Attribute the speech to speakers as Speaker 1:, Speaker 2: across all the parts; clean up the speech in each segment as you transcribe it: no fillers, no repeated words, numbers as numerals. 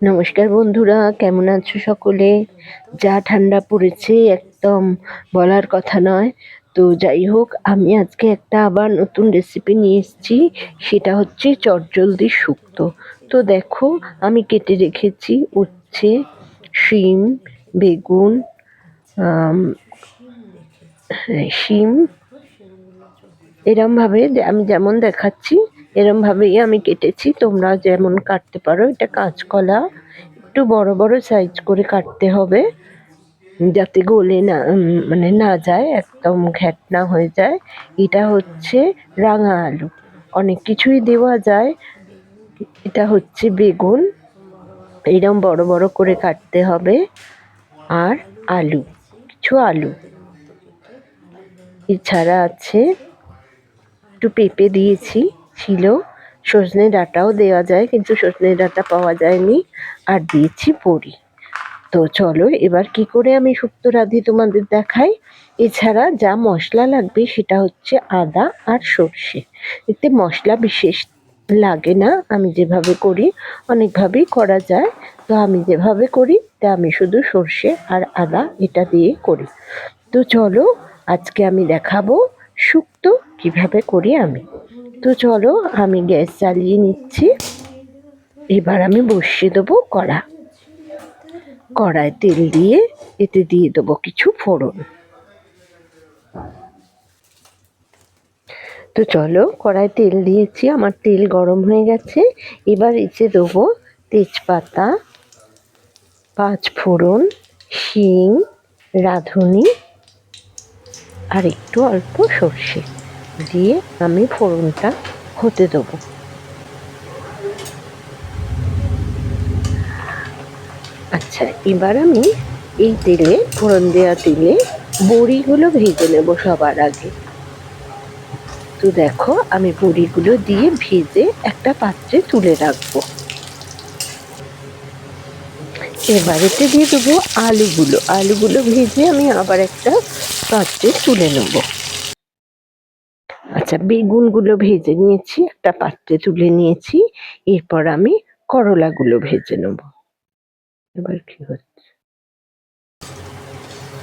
Speaker 1: নমস্কার বন্ধুরা, কেমন আছো সকলে? যা ঠান্ডা পড়েছে একদম বলার কথা নয়। তো যাই হোক, আমি আজকে একটা আবার নতুন রেসিপি নিয়ে এসেছি। সেটা হচ্ছে চটজলদি শুক্তো। তো দেখো, আমি কেটে রেখেছি উচ্ছে, শিম, বেগুন, আম, শিম, এরমভাবে আমি যেমন দেখাচ্ছি এরমভাবেই আমি কেটেছি। তোমরা যেমন কাটতে পারো। এটা কাঁচকলা, একটু বড় বড় সাইজ করে কাটতে হবে, যাতে গলে না মানে না যায়, একদম ঘ্যাট না হয়ে যায়। এটা হচ্ছে রাঙা আলু, অনেক কিছুই দেওয়া যায়। এটা হচ্ছে বেগুন, এরকম বড় বড় করে কাটতে হবে। আর আলু, কিছু আলু এছাড়া আছে একটু পেঁপে দিয়েছি, ছিল। সজনে ডাঁটাও দেওয়া যায়, কিন্তু সজনে ডাঁটা পাওয়া যায়নি। আর দিয়েছি বড়ি। তো চলো এবার কি করে আমি শুক্তো রাঁধি তোমাদের দেখাই। এছাড়া যা মশলা লাগবে সেটা হচ্ছে আদা আর সর্ষে। এতে মশলা বিশেষ লাগে না, আমি যেভাবে করি। অনেকভাবেই করা যায়, তো আমি যেভাবে করি তা আমি শুধু সর্ষে আর আদা এটা দিয়ে করি। তো চলো আজকে আমি দেখাবো শুক্তো কিভাবে করি আমি। তো চলো আমি গ্যাস জ্বালিয়ে নিচ্ছি। এবার আমি বসিয়ে দেবো কড়ায় তেল দিয়ে এতে দিয়ে দেবো কিছু ফোড়ন। তো চলো, কড়ায় তেল দিয়েছি, আমার তেল গরম হয়ে গেছে। এবার এতে দেবো তেজপাতা, পাঁচ ফোড়ন, শিং, রাঁধুনি আর একটু অল্প সর্ষে দিয়ে আমি ফোড়নটা হতে দেবো। আচ্ছা, এবার আমি এই তেলে, ফোড়ন দেওয়া তেলে বড়িগুলো ভেজে নেব সবার আগে। তো দেখো, আমি বড়িগুলো দিয়ে ভেজে একটা পাত্রে তুলে রাখবো। এবার এতে দিয়ে দেবো আলুগুলো ভেজে আমি আবার একটা পাত্রে তুলে নেব। আচ্ছা, বেগুনগুলো ভেজে নিয়েছি, একটা পাত্রে তুলে নিয়েছি। এরপর আমি করলাগুলো ভেজে নেব। এবার কি হচ্ছে,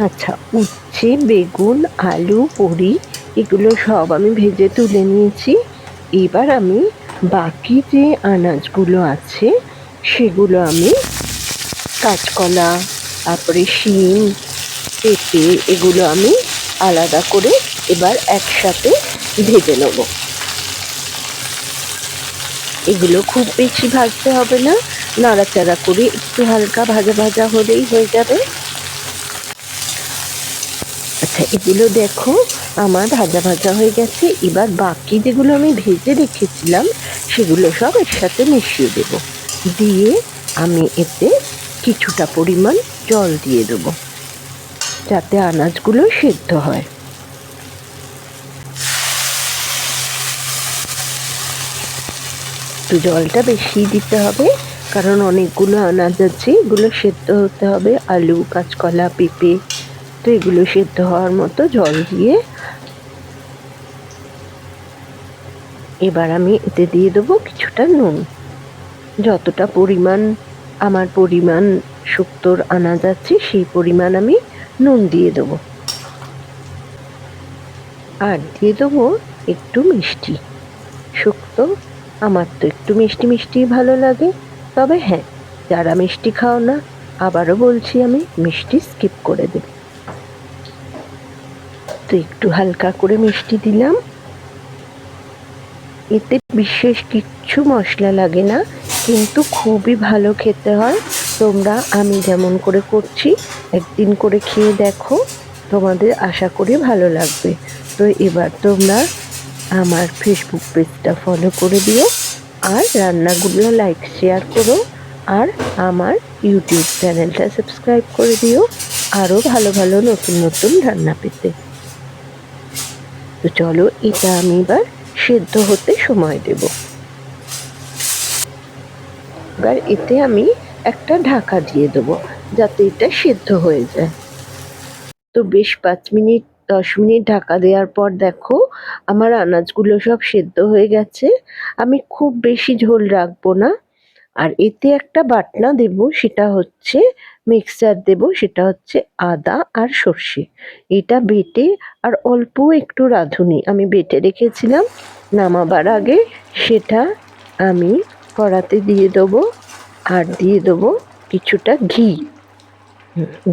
Speaker 1: আচ্ছা, উচ্ছে, বেগুন, আলু, বড়ি এগুলো সব আমি ভেজে তুলে নিয়েছি। এবার আমি বাকি যে আনাজগুলো আছে সেগুলো আমি, কাঁচকলা, তারপরে শিম, পেঁপে, এগুলো আমি আলাদা করে এবার একসাথে ভেজে নেব। এগুলো খুব বেশি ভাজতে হবে না, নাড়াচাড়া করে একটু হালকা ভাজা ভাজা হলেই হয়ে যাবে। আচ্ছা, এগুলো দেখো আমার ভাজা ভাজা হয়ে গেছে। এবার বাকি যেগুলো আমি ভেজে রেখেছিলাম সেগুলো সব এর সাথে মিশিয়ে দেব। দিয়ে আমি এতে কিছুটা পরিমাণ জল দিয়ে দেবো, যাতে আনাজগুলো সেদ্ধ হয়। তো জলটা বেশি দিতে হবে, কারণ অনেকগুলো আনাজ আছে, এগুলো সেদ্ধ হতে হবে। আলু, কাঁচকলা, পেঁপে, তো এগুলো সেদ্ধ হওয়ার মতো জল দিয়ে এবার আমি এতে দিয়ে দেবো কিছুটা নুন। যতটা পরিমাণ আমার শুক্তোর আনাজ আছে সেই পরিমাণ আমি নুন দিয়ে দেবো। আর দিয়ে দেবো একটু মিষ্টি। শুক্তো আমার তো একটু মিষ্টি মিষ্টি ভালো লাগে। তবে হ্যাঁ, যারা মিষ্টি খাও না, আবারও বলছি, আমি মিষ্টি স্কিপ করে দেব। তো একটু হালকা করে মিষ্টি দিলাম। এতে বিশেষ কিচ্ছু মশলা লাগে না, কিন্তু খুবই ভালো খেতে হয়। তোমরা আমি যেমন করে করছি একদিন করে খেয়ে দেখো, তোমাদের আশা করি ভালো লাগবে। তো এবার তোমরা আমার ফেসবুক পেজটা ফলো করে দিও, আর রান্নাগুলো লাইক শেয়ার করো, আর আমার ইউটিউব চ্যানেলটা সাবস্ক্রাইব করে দিও আরও ভালো ভালো নতুন নতুন রান্না পেতে। তো চলো, এটা আমি এবার সেদ্ধ হতে সময় দেব। এবার এতে আমি একটা ঢাকা দিয়ে দেবো, যাতে এটা সেদ্ধ হয়ে যায়। তো বেশ 5 মিনিট 10 মিনিট ঢাকা দেওয়ার পর দেখো আমার আনাজগুলো সব সেদ্ধ হয়ে গেছে। আমি খুব বেশি ঝোল রাখবো না, আর এতে একটা বাটনা দেব, সেটা হচ্ছে মিক্সচার দেব, সেটা হচ্ছে আদা আর সর্ষে। এটা বেটে আর অল্প একটু রাঁধুনি আমি বেটে রেখেছিলাম নামাবার আগে, সেটা আমি কড়াতে দিয়ে দেবো। আর দিয়ে দেবো কিছুটা ঘি,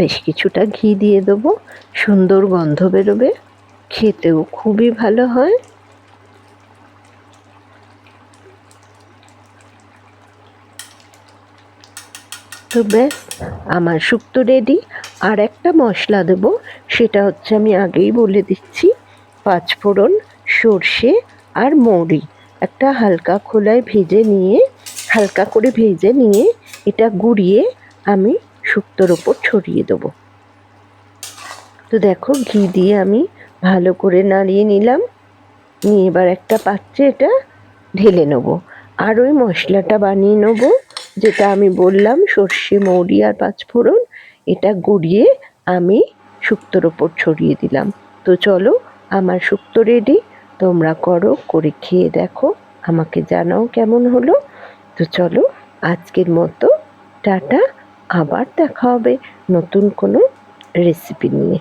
Speaker 1: বেশ কিছুটা ঘি দিয়ে দেবো, সুন্দর গন্ধ বেরোবে, খেতেও খুবই ভালো হয়। তো ব্যাস, আমার শুক্তো রেডি। আর একটা মশলা দেবো, সেটা হচ্ছে আমি আগেই বলে দিচ্ছি, পাঁচফোড়ন, সর্ষে আর মৌরি একটা হালকা খোলায় ভেজে নিয়ে, হালকা করে ভেজে নিয়ে এটা গুঁড়িয়ে আমি শুক্তোর ওপর ছড়িয়ে দেবো। তো দেখো, ঘি দিয়ে আমি ভালো করে নাড়িয়ে নিলাম, নিয়ে এবার একটা পাত্রে এটা ঢেলে নেবো। আর ওই মশলাটা বানিয়ে নেবো, যেটা আমি বললাম সর্ষে, মৌরি আর পাঁচফোড়ন, এটা গুঁড়িয়ে আমি শুক্তোর ওপর ছড়িয়ে দিলাম। তো চলো, আমার শুক্তো রেডি। তোমরা করো, করে খেয়ে দেখো, আমাকে জানাও কেমন হলো। তো চলো, আজকের মতো টাটা, আবার দেখা হবে নতুন কোনো রেসিপি নিয়ে।